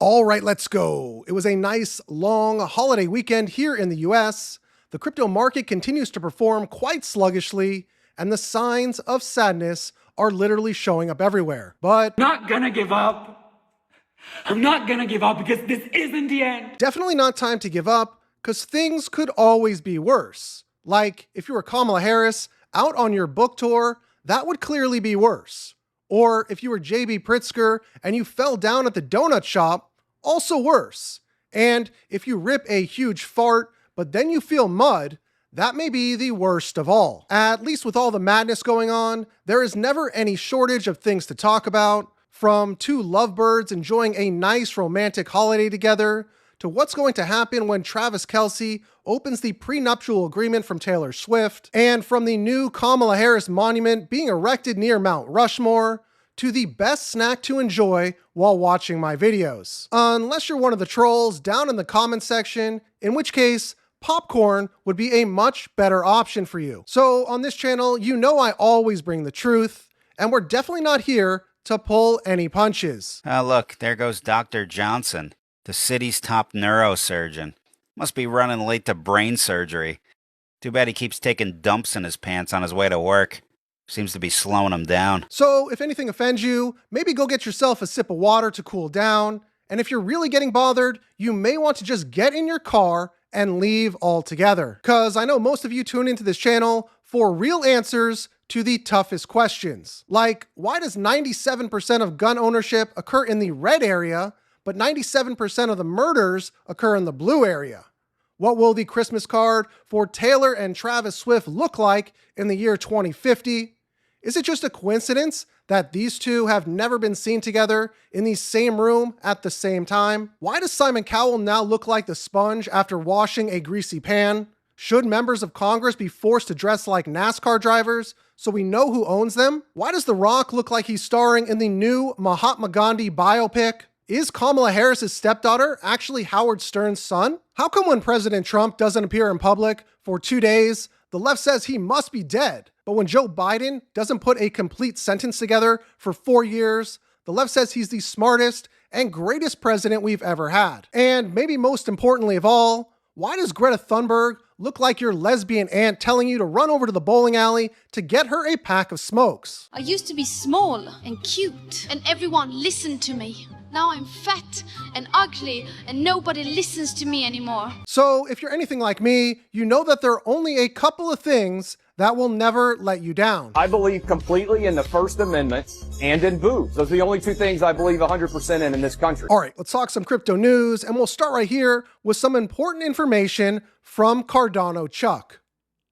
All right, let's go. It was a nice, long holiday weekend here in the US. The crypto market continues to perform quite sluggishly, and the signs of sadness are literally showing up everywhere. But not gonna give up. I'm not gonna give up because this isn't the end. Definitely not time to give up, because things could always be worse. Like, if you were Kamala Harris out on your book tour, that would clearly be worse. Or if you were JB Pritzker and you fell down at the donut shop, also worse. And if you rip a huge fart, but then you feel mud, that may be the worst of all. At least with all the madness going on, there is never any shortage of things to talk about, from two lovebirds enjoying a nice romantic holiday together, to what's going to happen when Travis Kelce opens the prenuptial agreement from Taylor Swift, and from the new Kamala Harris monument being erected near Mount Rushmore, to the best snack to enjoy while watching my videos. Unless you're one of the trolls down in the comment section, in which case, popcorn would be a much better option for you. So on this channel, you know I always bring the truth, and we're definitely not here to pull any punches. Look, there goes Dr. Johnson, the city's top neurosurgeon. Must be running late to brain surgery. Too bad he keeps taking dumps in his pants on his way to work. Seems to be slowing him down. So if anything offends you, maybe go get yourself a sip of water to cool down. And if you're really getting bothered, you may want to just get in your car and leave altogether. Cause I know most of you tune into this channel for real answers to the toughest questions. Like, why does 97% of gun ownership occur in the red area, but 97% of the murders occur in the blue area? What will the Christmas card for Taylor and Travis Swift look like in the year 2050? Is it just a coincidence that these two have never been seen together in the same room at the same time? Why does Simon Cowell now look like the sponge after washing a greasy pan? Should members of Congress be forced to dress like NASCAR drivers so we know who owns them? Why does The Rock look like he's starring in the new Mahatma Gandhi biopic? Is Kamala Harris's stepdaughter actually Howard Stern's son? How come when President Trump doesn't appear in public for 2 days, the left says he must be dead? But when Joe Biden doesn't put a complete sentence together for 4 years, the left says he's the smartest and greatest president we've ever had. And maybe most importantly of all, why does Greta Thunberg look like your lesbian aunt telling you to run over to the bowling alley to get her a pack of smokes? I used to be small and cute, and everyone listened to me. Now I'm fat and ugly, and nobody listens to me anymore. So if you're anything like me, you know that there are only a couple of things that will never let you down. I believe completely in the First Amendment and in boobs. Those are the only two things I believe 100% in this country. All right, let's talk some crypto news, and we'll start right here with some important information from Cardano Chuck.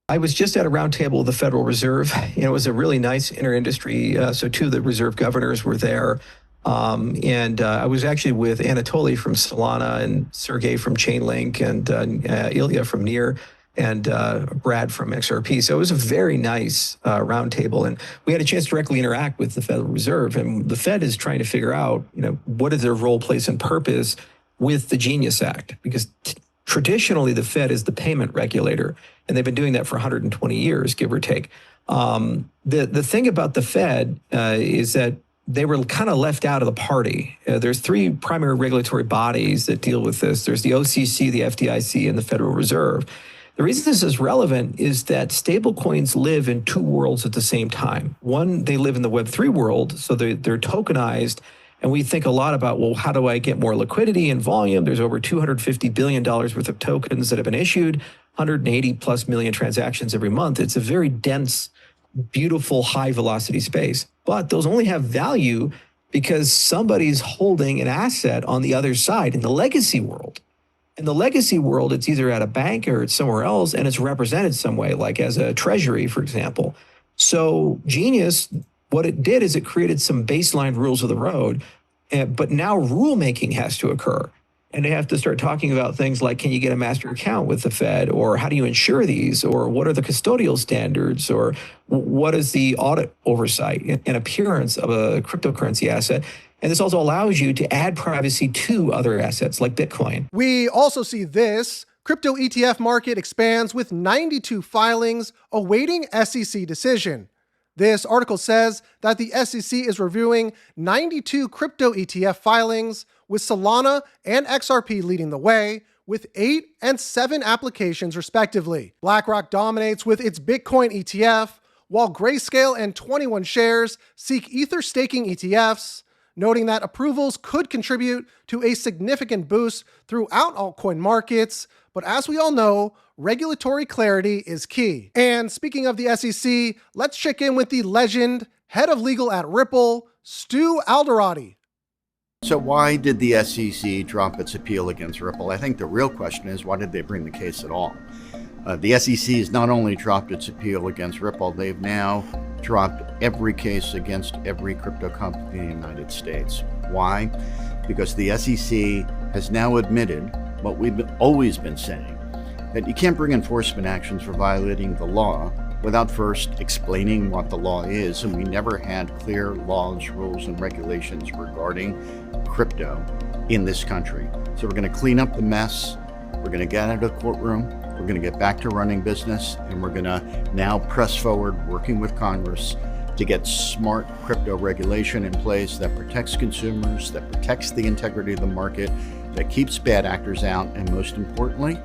I was just at a roundtable with the Federal Reserve, and it was a really nice inter-industry. So two of the reserve governors were there. I was actually with Anatoly from Solana and Sergey from Chainlink and Ilya from Near and Brad from XRP. So it was a very nice roundtable, and we had a chance to directly interact with the Federal Reserve. And the Fed is trying to figure out, what is their role, place, and purpose with the Genius Act, because traditionally the Fed is the payment regulator, and they've been doing that for 120 years, give or take. The thing about the Fed is that they were kind of left out of the party. There's three primary regulatory bodies that deal with this. There's the OCC, the FDIC, and the Federal Reserve. The reason this is relevant is that stablecoins live in two worlds at the same time. One, they live in the Web3 world, so they're tokenized, and we think a lot about, well, how do I get more liquidity and volume? There's over $250 billion worth of tokens that have been issued, 180 plus million transactions every month. It's a very dense, beautiful, high velocity space. But those only have value because somebody's holding an asset on the other side in the legacy world. In the legacy world, it's either at a bank or it's somewhere else, and it's represented some way, like as a treasury, for example. So Genius, what it did is it created some baseline rules of the road, but now rulemaking has to occur. And they have to start talking about things like, can you get a master account with the Fed? Or how do you insure these? Or what are the custodial standards? Or what is the audit oversight and appearance of a cryptocurrency asset? And this also allows you to add privacy to other assets like Bitcoin. We also see this. Crypto ETF market expands with 92 filings awaiting SEC decision. This article says that the SEC is reviewing 92 crypto ETF filings, with Solana and XRP leading the way, with 8 and 7 applications respectively. BlackRock dominates with its Bitcoin ETF, while Grayscale and 21 Shares seek Ether staking ETFs, noting that approvals could contribute to a significant boost throughout altcoin markets, but as we all know, regulatory clarity is key. And speaking of the SEC, let's check in with the legend, head of legal at Ripple, Stu Alderati. So why did the SEC drop its appeal against Ripple? I think the real question is, why did they bring the case at all? The SEC has not only dropped its appeal against Ripple, they've now dropped every case against every crypto company in the United States. Why? Because the SEC has now admitted what we've always been saying, that you can't bring enforcement actions for violating the law without first explaining what the law is, and we never had clear laws, rules, and regulations regarding crypto in this country. So we're going to clean up the mess, we're going to get out of the courtroom, we're going to get back to running business, and we're going to now press forward, working with Congress, to get smart crypto regulation in place that protects consumers, that protects the integrity of the market, that keeps bad actors out, and most importantly,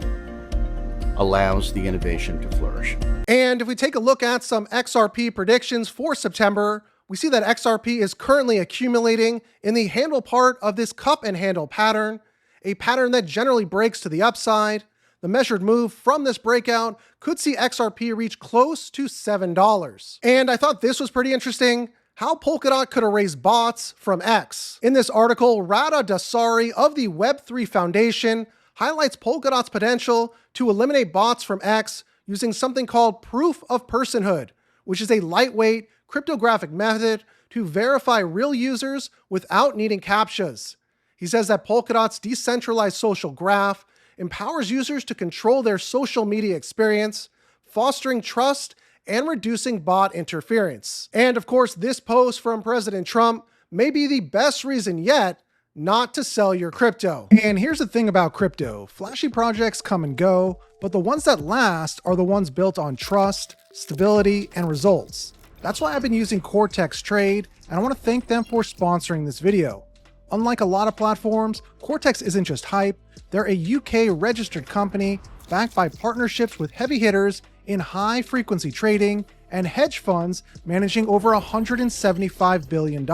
allows the innovation to flourish. And if we take a look at some XRP predictions for September, we see that XRP is currently accumulating in the handle part of this cup and handle pattern, a pattern that generally breaks to the upside. The measured move from this breakout could see XRP reach close to $7. And I thought this was pretty interesting, how Polkadot could erase bots from X. In this article, Rada Dasari of the Web3 Foundation highlights Polkadot's potential to eliminate bots from X using something called proof of personhood, which is a lightweight cryptographic method to verify real users without needing CAPTCHAs. He says that Polkadot's decentralized social graph empowers users to control their social media experience, fostering trust and reducing bot interference. And of course, this post from President Trump may be the best reason yet not to sell your crypto. And here's the thing about crypto. Flashy projects come and go, but the ones that last are the ones built on trust, stability, and results. That's why I've been using Cortex Trade, and I want to thank them for sponsoring this video. Unlike a lot of platforms, Cortex isn't just hype. They're a UK registered company backed by partnerships with heavy hitters in high frequency trading and hedge funds managing over $175 billion.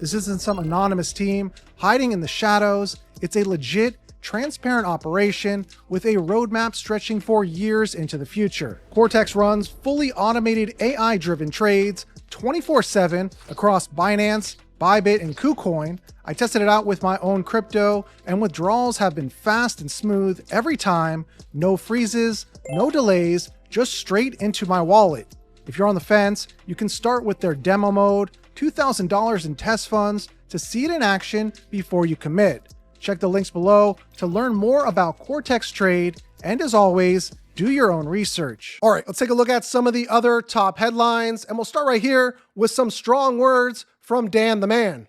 This isn't some anonymous team hiding in the shadows. It's a legit, transparent operation with a roadmap stretching for years into the future. Cortex runs fully automated AI-driven trades 24/7 across Binance, Bybit, and KuCoin. I tested it out with my own crypto, and withdrawals have been fast and smooth every time. No freezes, no delays, just straight into my wallet. If you're on the fence, you can start with their demo mode, $2,000 in test funds to see it in action before you commit. Check the links below to learn more about Cortex Trade, and as always, do your own research. All right, let's take a look at some of the other top headlines, and we'll start right here with some strong words from Dan the Man.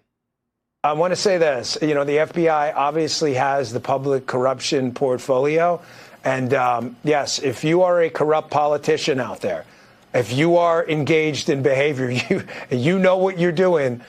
I want to say this, the FBI obviously has the public corruption portfolio. And yes, if you are a corrupt politician out there, if you are engaged in behavior, you know what you're doing,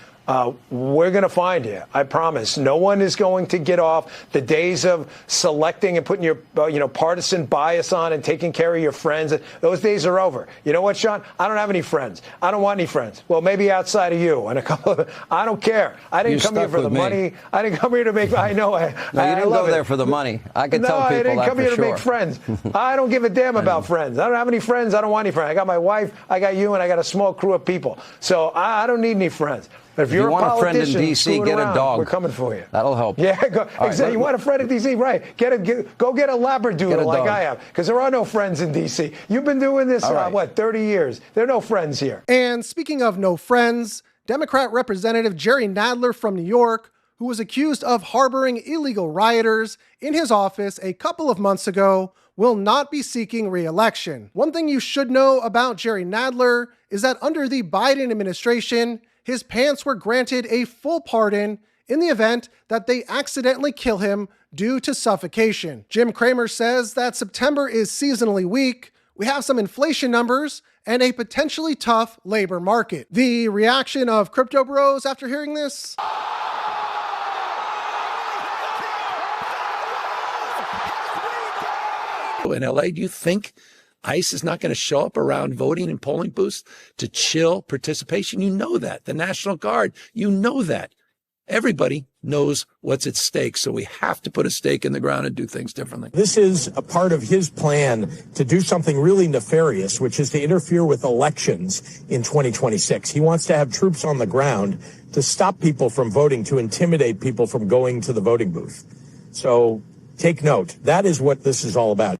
we're going to find you. I promise. No one is going to get off. The days of selecting and putting your partisan bias on and taking care of your friends, those days are over. You know what, Sean? I don't have any friends. I don't want any friends. Well, maybe outside of you and a couple of. I don't care. I didn't come here for the money. I didn't come here to make. I know. No, you didn't go there for the money. I can tell people that for sure. No, I didn't come here to make friends. I don't give a damn about friends. I don't have any friends. I don't want any friends. I got my wife. I got you, and I got a small crew of people. So I don't need any friends. If you want a friend in D.C., get a dog. We're coming for you. That'll help. Yeah, exactly. Right, you want a friend in D.C., right? Go get a Labradoodle like I have, because there are no friends in D.C. You've been doing this, 30 years? There are no friends here. And speaking of no friends, Democrat Representative Jerry Nadler from New York, who was accused of harboring illegal rioters in his office a couple of months ago, will not be seeking re-election. One thing you should know about Jerry Nadler is that under the Biden administration, his pants were granted a full pardon in the event that they accidentally kill him due to suffocation. Jim Cramer says that September is seasonally weak, we have some inflation numbers and a potentially tough labor market. The reaction of crypto bros after hearing this? In LA, do you think ICE is not going to show up around voting and polling booths to chill participation? You know that. The National Guard, you know that. Everybody knows what's at stake, so we have to put a stake in the ground and do things differently. This is a part of his plan to do something really nefarious, which is to interfere with elections in 2026. He wants to have troops on the ground to stop people from voting, to intimidate people from going to the voting booth. So take note. That is what this is all about.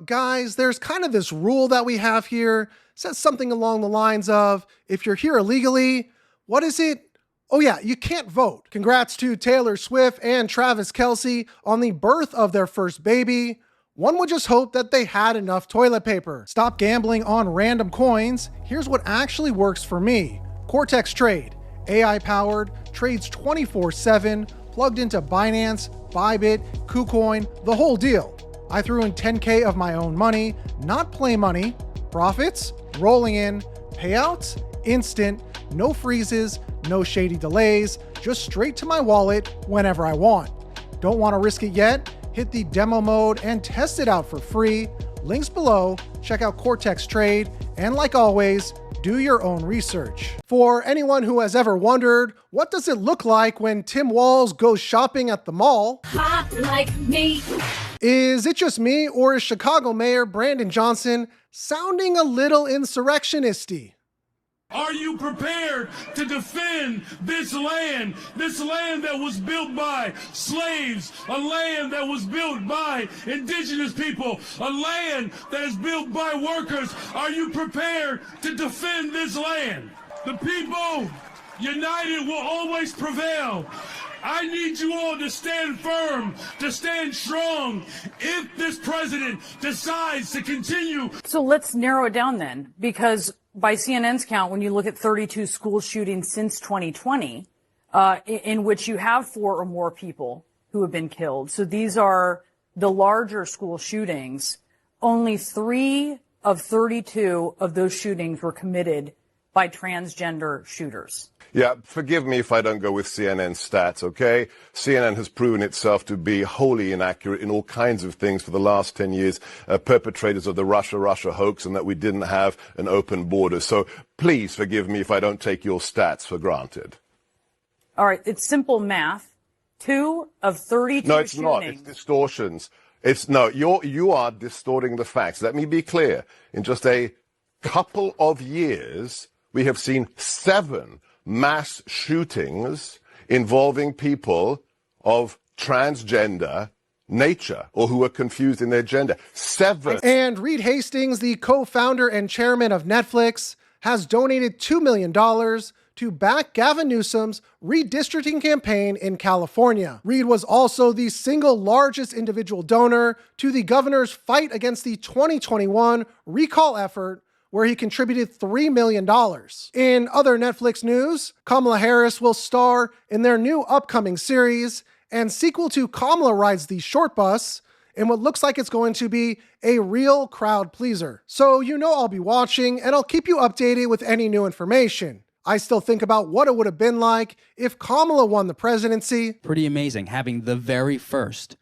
Guys, there's kind of this rule that we have here. It says something along the lines of, if you're here illegally, what is it? Oh yeah, you can't vote. Congrats to Taylor Swift and Travis Kelce on the birth of their first baby. One would just hope that they had enough toilet paper. Stop gambling on random coins. Here's what actually works for me. Cortex Trade, AI powered, trades 24/7, plugged into Binance, Bybit, KuCoin, the whole deal. I threw in 10K of my own money, not play money. Profits, rolling in. Payouts, instant, no freezes, no shady delays, just straight to my wallet whenever I want. Don't want to risk it yet? Hit the demo mode and test it out for free. Links below, check out Cortex Trade, and like always, do your own research. For anyone who has ever wondered, what does it look like when Tim Walz goes shopping at the mall? Hot like me. Is it just me, or is Chicago Mayor Brandon Johnson sounding a little insurrectionist-y? Are you prepared to defend this land that was built by slaves, a land that was built by indigenous people, a land that is built by workers? Are you prepared to defend this land? The people united will always prevail. I need you all to stand firm, to stand strong if this president decides to continue. So let's narrow it down then, because by CNN's count, when you look at 32 school shootings since 2020, in which you have 4 or more people who have been killed. So these are the larger school shootings. Only 3 of 32 of those shootings were committed by transgender shooters. Yeah, forgive me if I don't go with CNN stats, okay? CNN has proven itself to be wholly inaccurate in all kinds of things for the last 10 years, perpetrators of the Russia hoax, and that we didn't have an open border. So please forgive me if I don't take your stats for granted. All right, it's simple math. 2 of 32 No, it's shootings. not. It's distortions. You are distorting the facts. Let me be clear. In just a couple of years, we have seen 7 mass shootings involving people of transgender nature or who are confused in their gender. 7. And Reed Hastings, the co-founder and chairman of Netflix, has donated $2 million to back Gavin Newsom's redistricting campaign in California. Reed was also the single largest individual donor to the governor's fight against the 2021 recall effort, where he contributed $3 million. In other Netflix news, Kamala Harris will star in their new upcoming series and sequel to Kamala Rides the Short Bus in what looks like it's going to be a real crowd pleaser. So you know I'll be watching, and I'll keep you updated with any new information. I still think about what it would have been like if Kamala won the presidency. Pretty amazing having the very first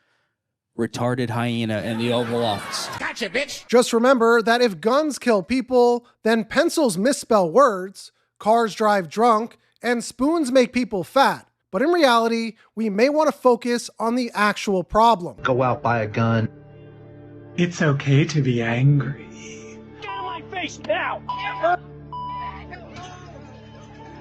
retarded hyena in the Oval Office. Gotcha, bitch! Just remember that if guns kill people, then pencils misspell words, cars drive drunk, and spoons make people fat. But in reality, we may want to focus on the actual problem. Go out, buy a gun. It's okay to be angry. Get out of my face now!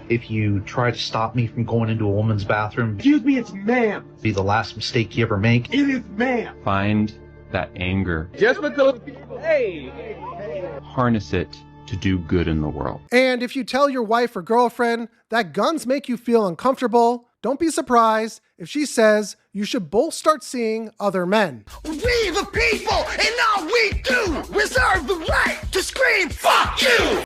If you try to stop me from going into a woman's bathroom, Excuse me, it's ma'am. be the last mistake you ever make. It is ma'am. Find that anger. Just for those people. Hey. Harness it to do good in the world. And if you tell your wife or girlfriend that guns make you feel uncomfortable, don't be surprised if she says you should both start seeing other men. We the people, and all we do, reserve the right to scream, fuck you!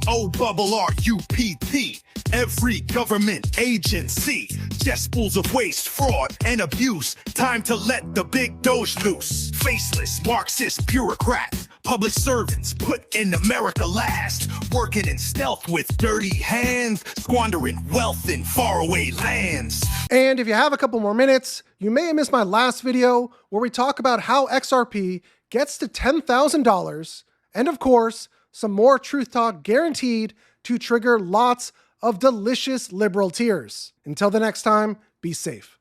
CORRUPT. Every government agency cesspools of waste, fraud, and abuse. Time to let the big Doge loose. Faceless, Marxist bureaucrat. Public servants put in America last. Working in stealth with dirty hands. Squandering wealth in faraway lands. And if you have a couple more minutes, you may have missed my last video where we talk about how XRP gets to $10,000, and of course, some more truth talk guaranteed to trigger lots of delicious liberal tears. Until the next time, be safe.